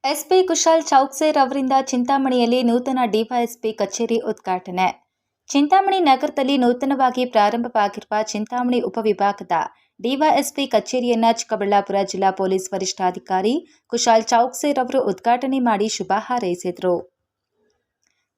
SP Kushal ಚೌಕ್ಸೇರ್ ಅವರಿಂದ ಚಿಂತಾಮಣಿಯಲ್ಲಿ ನೂತನ DYSP ಕಚೇರಿ ಉದ್ಘಾಟನೆ. ಚಿಂತಾಮಣಿ ನಗರದಲ್ಲಿ ನೂತನವಾಗಿ ಪ್ರಾರಂಭವಾಗಿರುವ ಚಿಂತಾಮಣಿ ಉಪವಿಭಾಗದ ಡಿವೈಎಸ್ಪಿ ಕಚೇರಿಯನ್ನು ಚಿಕ್ಕಬಳ್ಳಾಪುರ ಜಿಲ್ಲಾ ಪೊಲೀಸ್ ವರಿಷ್ಠಾಧಿಕಾರಿ ಕುಶಾಲ್ ಚೌಕ್ಸೇರ್ ಅವರು ಉದ್ಘಾಟನೆ ಮಾಡಿ ಶುಭ ಹಾರೈಸಿದರು.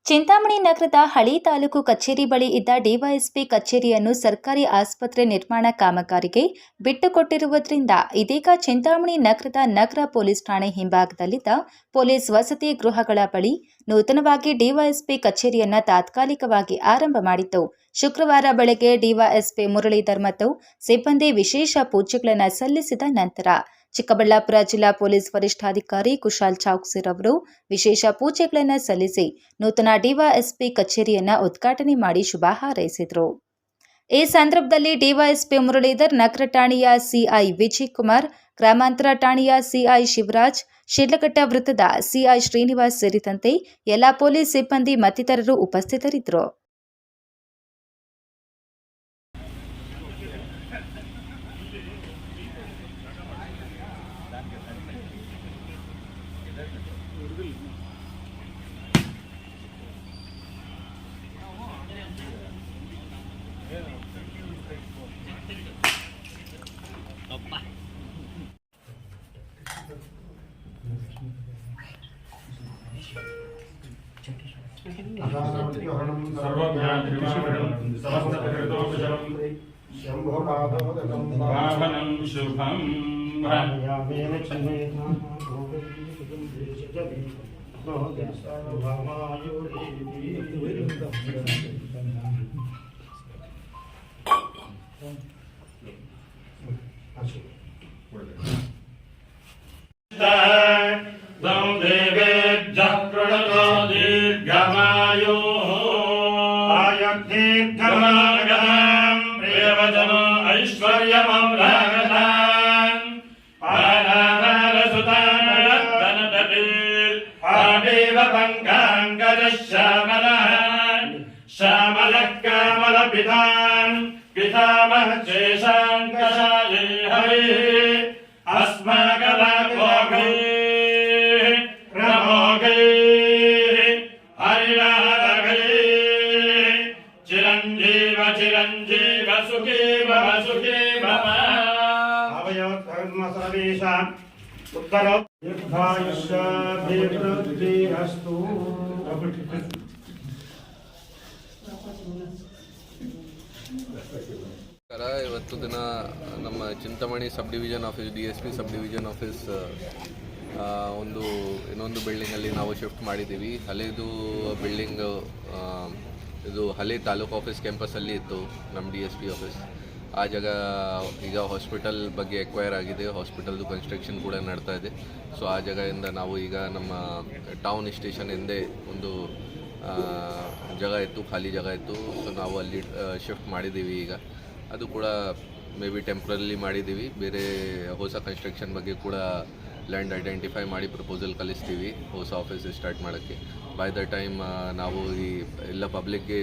ಚಿಂತಾಮಣಿ ನಗರದ ಹಳಿ ತಾಲೂಕು ಕಚೇರಿ ಬಳಿ ಇದ್ದ ಡಿವೈಎಸ್ಪಿ ಕಚೇರಿಯನ್ನು ಸರ್ಕಾರಿ ಆಸ್ಪತ್ರೆ ನಿರ್ಮಾಣ ಕಾಮಗಾರಿಗೆ ಬಿಟ್ಟುಕೊಟ್ಟಿರುವುದರಿಂದ ಇದೀಗ ಚಿಂತಾಮಣಿ ನಗರದ ನಗರ ಪೊಲೀಸ್ ಠಾಣೆ ಹಿಂಭಾಗದಲ್ಲಿದ್ದ ಪೊಲೀಸ್ ವಸತಿ ಗೃಹಗಳ ಬಳಿ ನೂತನವಾಗಿ ಡಿವೈಎಸ್ಪಿ ಕಚೇರಿಯನ್ನು ತಾತ್ಕಾಲಿಕವಾಗಿ ಆರಂಭ ಮಾಡಿತ್ತು. ಶುಕ್ರವಾರ ಬೆಳಗ್ಗೆ ಡಿವೈಎಸ್ಪಿ ಮುರಳೀಧರ್ ಮತ್ತು ಸಿಬ್ಬಂದಿ ವಿಶೇಷ ಪೂಜೆಗಳನ್ನು ಸಲ್ಲಿಸಿದ ನಂತರ ಚಿಕ್ಕಬಳ್ಳಾಪುರ ಜಿಲ್ಲಾ ಪೊಲೀಸ್ ವರಿಷ್ಠಾಧಿಕಾರಿ ಕುಶಾಲ್ ಚೌಕ್ಸೇರ್ ಅವರು ವಿಶೇಷ ಪೂಜೆಗಳನ್ನು ಸಲ್ಲಿಸಿ ನೂತನ ಡಿವೈಎಸ್ಪಿ ಕಚೇರಿಯನ್ನು ಉದ್ಘಾಟನೆ ಮಾಡಿ ಶುಭ ಹಾರೈಸಿದರು. ಈ ಸಂದರ್ಭದಲ್ಲಿ ಡಿವೈಎಸ್ಪಿ ಮುರಳೀಧರ್, ನಗರ ಠಾಣೆಯ ಸಿಐ ವಿಜಯ್ ಕುಮಾರ್, ಗ್ರಾಮಾಂತರ ಠಾಣೆಯ ಸಿಐ ಶಿವರಾಜ್, ಶಿಡ್ಲಘಟ್ಟ ವೃತ್ತದ ಸಿಐ ಶ್ರೀನಿವಾಸ್ ಸೇರಿದಂತೆ ಎಲ್ಲ ಪೊಲೀಸ್ ಸಿಬ್ಬಂದಿ ಮತ್ತಿತರರು ಉಪಸ್ಥಿತರಿದ್ದರು. पितामह चेशांकशाये हरि अस्मगलभोगे प्रभोगे हरिराधगे चिरंजीव चिरंजीव सुखी भव अवयवधर्म सर्वेषां उत्तरो दीर्घायुष्य दीर्घवृद्धिरस्तु. ಇವತ್ತು ದಿನ ನಮ್ಮ Chintamani sub division office DSP sub division office ಇನ್ನೊಂದು ಬಿಲ್ಡಿಂಗಲ್ಲಿ ನಾವು ಶಿಫ್ಟ್ ಮಾಡಿದ್ದೀವಿ. ಹಳೆಯದು ಬಿಲ್ಡಿಂಗ್ ಇದು ಹಳೆ ತಾಲೂಕು ಆಫೀಸ್ ಕ್ಯಾಂಪಸಲ್ಲಿ ಇತ್ತು ನಮ್ಮ DSP ಆಫೀಸ್. ಆ ಜಾಗ ಈಗ ಹಾಸ್ಪಿಟಲ್ ಬಗ್ಗೆ ಎಕ್ವೈರ್ ಆಗಿದೆ. ಹಾಸ್ಪಿಟಲ್ದು ಕನ್ಸ್ಟ್ರಕ್ಷನ್ ಕೂಡ ನಡ್ತಾ ಇದೆ. ಸೊ ಆ ಜಾಗದಿಂದ ನಾವು ಈಗ ನಮ್ಮ ಟೌನ್ ಸ್ಟೇಷನ್ ಹಿಂದೆ ಒಂದು ಜಾಗ ಇತ್ತು, ಖಾಲಿ ಜಾಗ ಇತ್ತು. ಸೊ ನಾವು ಅಲ್ಲಿ ಶಿಫ್ಟ್ ಮಾಡಿದ್ದೀವಿ. ಈಗ ಅದು ಕೂಡ ಮೇ ಬಿ ಟೆಂಪ್ರರಿ ಮಾಡಿದ್ದೀವಿ. ಬೇರೆ ಹೊಸ ಕನ್ಸ್ಟ್ರಕ್ಷನ್ ಬಗ್ಗೆ ಕೂಡ ಲ್ಯಾಂಡ್ ಐಡೆಂಟಿಫೈ ಮಾಡಿ ಪ್ರಪೋಸಲ್ ಕಳಿಸ್ತೀವಿ ಹೊಸ ಆಫೀಸ್ ಸ್ಟಾರ್ಟ್ ಮಾಡೋಕ್ಕೆ. ಬೈ ದ ಟೈಮ್ ನಾವು ಈ ಎಲ್ಲ ಪಬ್ಲಿಕ್ಗೆ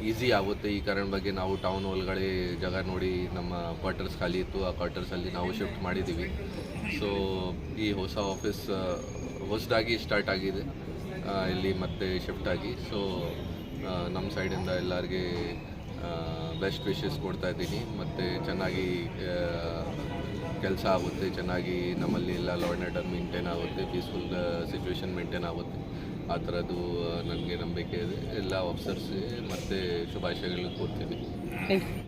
ಈಸಿ ಆಗುತ್ತೆ. ಈ ಕಾರಣ ಬಗ್ಗೆ ನಾವು ಟೌನ್ ಒಳಗಡೆ ಜಾಗ ನೋಡಿ ನಮ್ಮ ಕ್ವಾರ್ಟರ್ಸ್ ಖಾಲಿ ಇತ್ತು, ಆ ಕ್ವಾರ್ಟರ್ಸಲ್ಲಿ ನಾವು ಶಿಫ್ಟ್ ಮಾಡಿದ್ದೀವಿ. ಸೊ ಈ ಹೊಸ ಆಫೀಸ್ ಹೊಸದಾಗಿ ಸ್ಟಾರ್ಟ್ ಆಗಿದೆ ಇಲ್ಲಿ ಮತ್ತೆ ಶಿಫ್ಟ್ ಆಗಿ. ಸೊ ನಮ್ಮ ಸೈಡಿಂದ ಎಲ್ಲರಿಗೆ ಬೆಸ್ಟ್ ವಿಶಸ್ ಕೊಡ್ತಾ ಇದ್ದೀನಿ. ಮತ್ತು ಚೆನ್ನಾಗಿ ಕೆಲಸ ಆಗುತ್ತೆ, ಚೆನ್ನಾಗಿ ನಮ್ಮಲ್ಲಿ ಎಲ್ಲ ಲಾ ಆ್ಯಂಡ್ ಆರ್ಡರ್ ಮೇಂಟೈನ್ ಆಗುತ್ತೆ, ಪೀಸ್ಫುಲ್ ಸಿಚುವೇಶನ್ ಮೇಂಟೈನ್ ಆಗುತ್ತೆ. ಆ ಥರದ್ದು ನನಗೆ ನಂಬಿಕೆ ಇದೆ. ಎಲ್ಲ ಆಫೀಸರ್ಸ್ಗೆ ಮತ್ತು ಶುಭಾಶಯಗಳು ಕೊಡ್ತೀನಿ.